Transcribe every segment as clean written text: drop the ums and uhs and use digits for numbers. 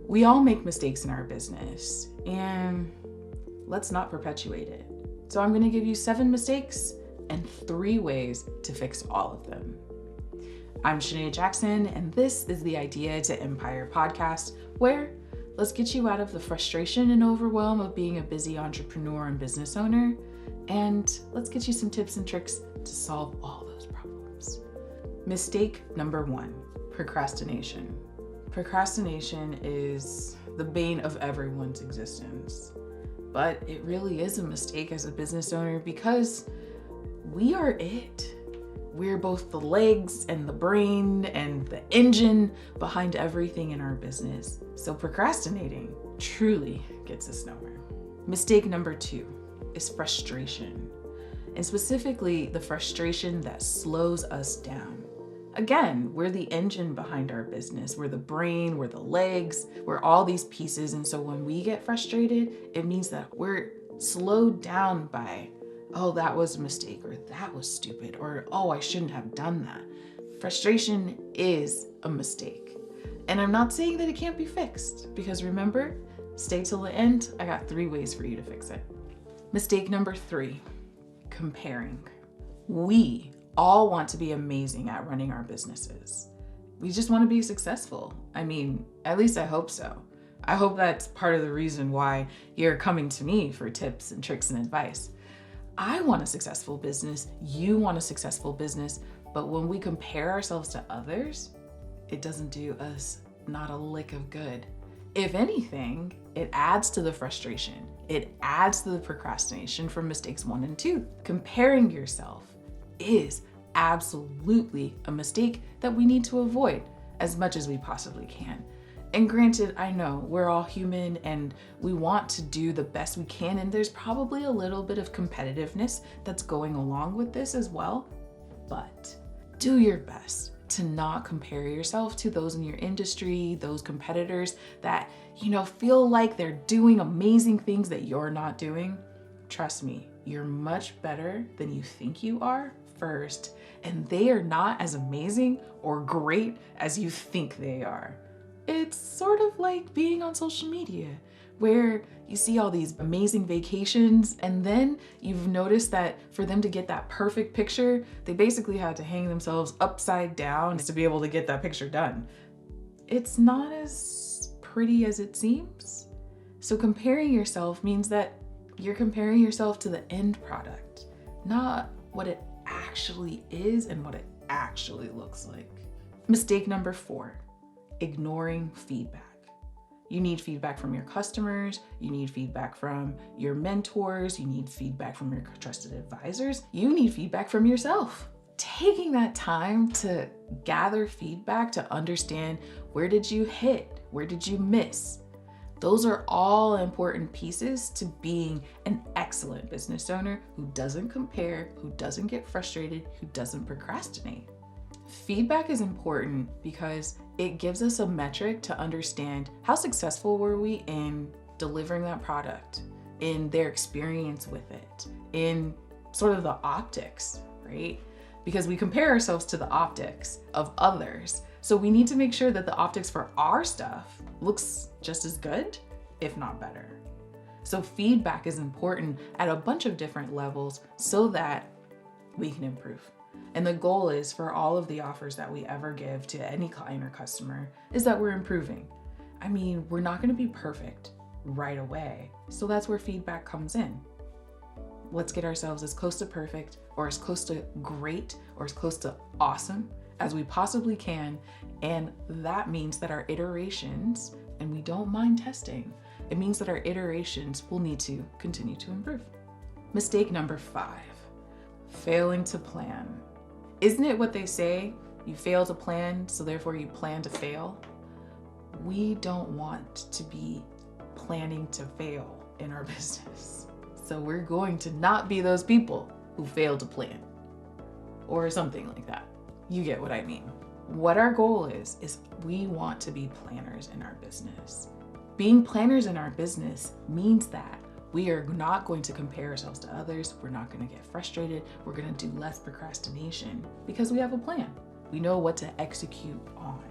We all make mistakes in our business, and let's not perpetuate it. So I'm going to give you 7 mistakes and 3 ways to fix all of them. I'm Chanaye Jackson, and this is the Idea to Empire podcast, where let's get you out of the frustration and overwhelm of being a busy entrepreneur and business owner, and let's get you some tips and tricks to solve all those problems. Mistake number 1, procrastination. Procrastination is the bane of everyone's existence, but it really is a mistake as a business owner because we are it. We're both the legs and the brain and the engine behind everything in our business. So procrastinating truly gets us nowhere. Mistake number 2 is frustration, and specifically the frustration that slows us down. Again, we're the engine behind our business. We're the brain, we're the legs, we're all these pieces. And so when we get frustrated, it means that we're slowed down by, oh, that was a mistake, or that was stupid, or oh, I shouldn't have done that. Frustration is a mistake. And I'm not saying that it can't be fixed, because remember, stay till the end. I got 3 ways for you to fix it. Mistake number 3, comparing. We all want to be amazing at running our businesses. We just want to be successful. I mean, at least I hope so. I hope that's part of the reason why you're coming to me for tips and tricks and advice. I want a successful business, you want a successful business, but when we compare ourselves to others, it doesn't do us not a lick of good. If anything, it adds to the frustration. It adds to the procrastination from mistakes 1 and 2. Comparing yourself is absolutely a mistake that we need to avoid as much as we possibly can. And granted, I know we're all human and we want to do the best we can, and there's probably a little bit of competitiveness that's going along with this as well, but do your best to not compare yourself to those in your industry, those competitors that, feel like they're doing amazing things that you're not doing. Trust me, you're much better than you think you are first, and they are not as amazing or great as you think they are. It's sort of like being on social media, where you see all these amazing vacations, and then you've noticed that for them to get that perfect picture, they basically had to hang themselves upside down to be able to get that picture done. It's not as pretty as it seems. So comparing yourself means that you're comparing yourself to the end product, not what it actually is and what it actually looks like. Mistake number 4, ignoring feedback. You need feedback from your customers, you need feedback from your mentors, you need feedback from your trusted advisors, you need feedback from yourself. Taking that time to gather feedback to understand, where did you hit, where did you miss? Those are all important pieces to being an excellent business owner who doesn't compare, who doesn't get frustrated, who doesn't procrastinate. Feedback is important because it gives us a metric to understand how successful were we in delivering that product, in their experience with it, in sort of the optics, right? Because we compare ourselves to the optics of others. So we need to make sure that the optics for our stuff looks just as good, if not better. So feedback is important at a bunch of different levels so that we can improve. And the goal is for all of the offers that we ever give to any client or customer is that we're improving. I mean, we're not going to be perfect right away. So that's where feedback comes in. Let's get ourselves as close to perfect, or as close to great, or as close to awesome as we possibly can. And that means that our iterations, and we don't mind testing, it means that our iterations will need to continue to improve. Mistake number 5, failing to plan. Isn't it what they say? You fail to plan, so therefore you plan to fail. We don't want to be planning to fail in our business. So we're going to not be those people who fail to plan, or something like that. You get what I mean. What our goal is we want to be planners in our business. Being planners in our business means that we are not going to compare ourselves to others. We're not going to get frustrated. We're going to do less procrastination because we have a plan. We know what to execute on.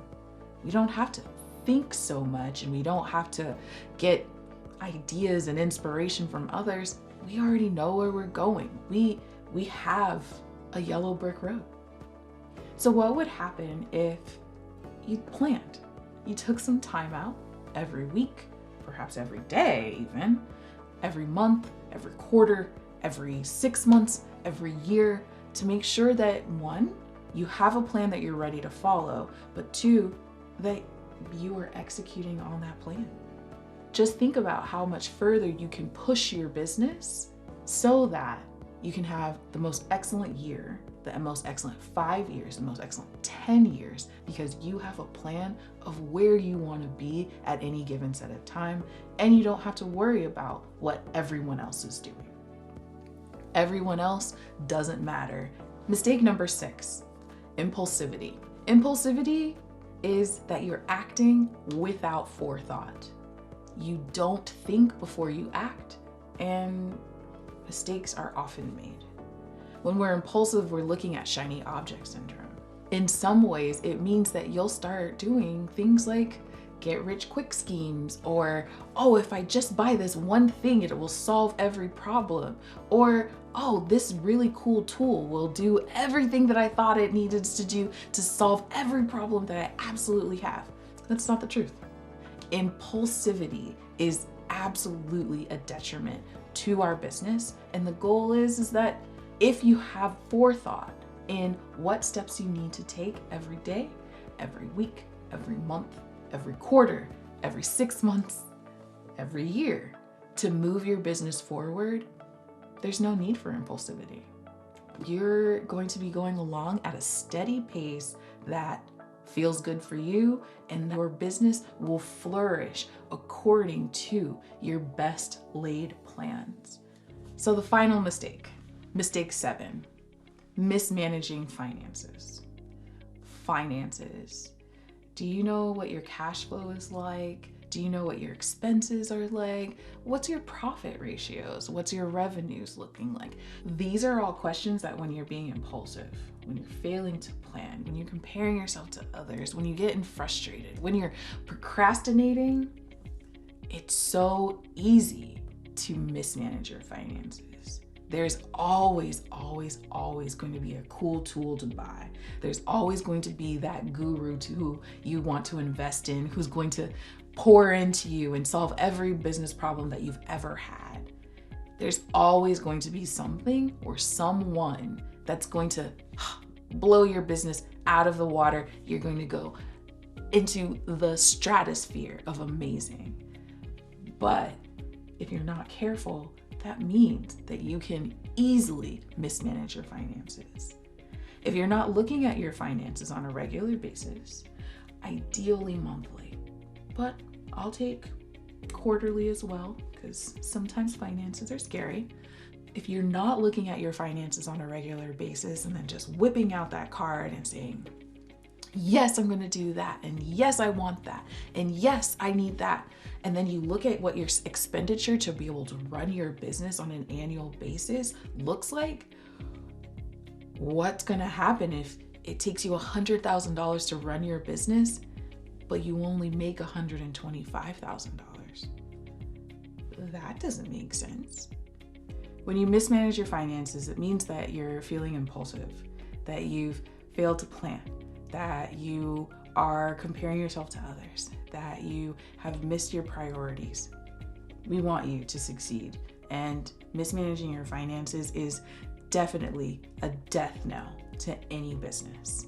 We don't have to think so much and we don't have to get ideas and inspiration from others. We already know where we're going. We have a yellow brick road. So what would happen if you planned? You took some time out every week, perhaps every day even, every month, every quarter, every 6 months, every year, to make sure that one, you have a plan that you're ready to follow, but two, that you are executing on that plan. Just think about how much further you can push your business so that you can have the most excellent year, the most excellent 5 years, the most excellent 10 years, because you have a plan of where you want to be at any given set of time, and you don't have to worry about what everyone else is doing. Everyone else doesn't matter. Mistake number 6, impulsivity. Impulsivity is that you're acting without forethought. You don't think before you act, and mistakes are often made. When we're impulsive, we're looking at shiny object syndrome. In some ways, it means that you'll start doing things like get rich quick schemes, or, oh, if I just buy this one thing, it will solve every problem. Or, oh, this really cool tool will do everything that I thought it needed to do to solve every problem that I absolutely have. That's not the truth. Impulsivity is absolutely a detriment to our business. And the goal is that if you have forethought in what steps you need to take every day, every week, every month, every quarter, every 6 months, every year to move your business forward, there's no need for impulsivity. You're going to be going along at a steady pace that feels good for you, and your business will flourish according to your best laid plans. So the final mistake, mistake 7, mismanaging finances. Finances. Do you know what your cash flow is like? Do you know what your expenses are like? What's your profit ratios? What's your revenues looking like? These are all questions that when you're being impulsive, when you're failing to plan, when you're comparing yourself to others, when you're getting frustrated, when you're procrastinating, it's so easy to mismanage your finances. There's always going to be a cool tool to buy. There's always going to be that guru who you want to invest in, who's going to pour into you and solve every business problem that you've ever had. There's always going to be something or someone that's going to blow your business out of the water. You're going to go into the stratosphere of amazing. But if you're not careful, that means that you can easily mismanage your finances. If you're not looking at your finances on a regular basis, ideally monthly, but I'll take quarterly as well, because sometimes finances are scary. If you're not looking at your finances on a regular basis and then just whipping out that card and saying, yes, I'm going to do that, and yes, I want that, and yes, I need that, and then you look at what your expenditure to be able to run your business on an annual basis looks like, what's going to happen if it takes you $100,000 to run your business, but you only make $125,000? That doesn't make sense. When you mismanage your finances, it means that you're feeling impulsive, that you've failed to plan, that you are comparing yourself to others, that you have missed your priorities. We want you to succeed, and mismanaging your finances is definitely a death knell to any business.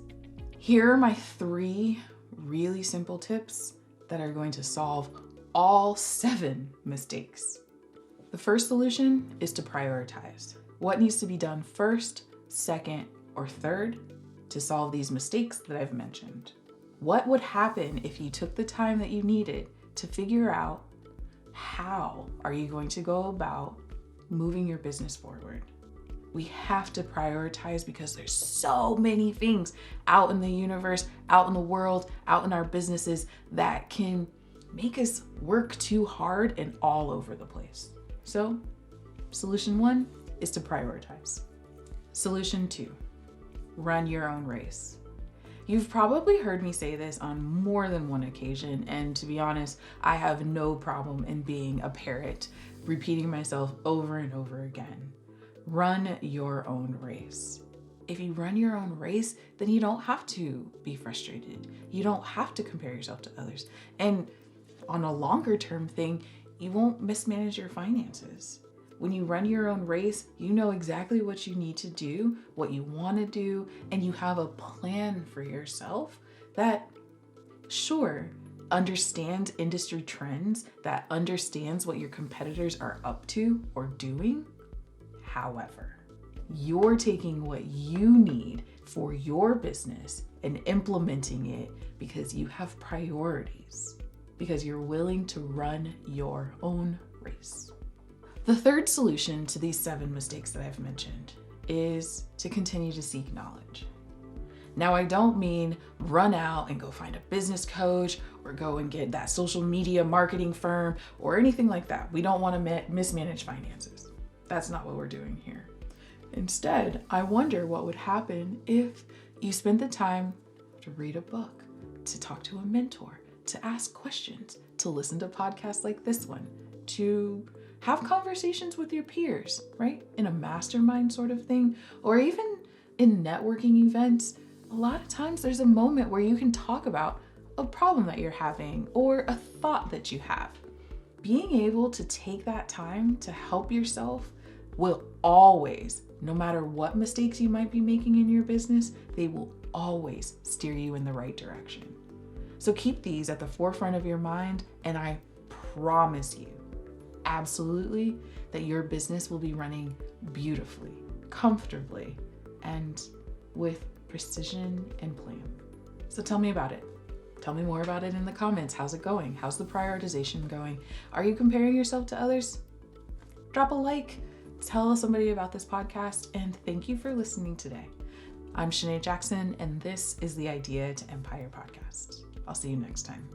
Here are my 3 really simple tips that are going to solve all 7 mistakes. The first solution is to prioritize. What needs to be done first, second, or third to solve these mistakes that I've mentioned? What would happen if you took the time that you needed to figure out how are you going to go about moving your business forward? We have to prioritize because there's so many things out in the universe, out in the world, out in our businesses that can make us work too hard and all over the place. So, solution 1 is to prioritize. Solution 2, run your own race. You've probably heard me say this on more than one occasion, and to be honest, I have no problem in being a parrot, repeating myself over and over again. Run your own race. If you run your own race, then you don't have to be frustrated. You don't have to compare yourself to others. And on a longer term thing, you won't mismanage your finances. When you run your own race, you know exactly what you need to do, what you want to do, and you have a plan for yourself that, sure, understands industry trends, that understands what your competitors are up to or doing. However, you're taking what you need for your business and implementing it because you have priorities, because you're willing to run your own race. The third solution to these 7 mistakes that I've mentioned is to continue to seek knowledge. Now, I don't mean run out and go find a business coach or go and get that social media marketing firm or anything like that. We don't want to mismanage finances. That's not what we're doing here. Instead, I wonder what would happen if you spent the time to read a book, to talk to a mentor, to ask questions, to listen to podcasts like this one, to have conversations with your peers, right? In a mastermind sort of thing, or even in networking events. A lot of times there's a moment where you can talk about a problem that you're having or a thought that you have. Being able to take that time to help yourself will always, no matter what mistakes you might be making in your business, they will always steer you in the right direction. So keep these at the forefront of your mind, and I promise you, absolutely, that your business will be running beautifully, comfortably, and with precision and plan. So tell me about it. Tell me more about it in the comments. How's it going? How's the prioritization going? Are you comparing yourself to others? Drop a like, tell somebody about this podcast, and thank you for listening today. I'm Chanaye Jackson, and this is the Idea to Empire podcast. I'll see you next time.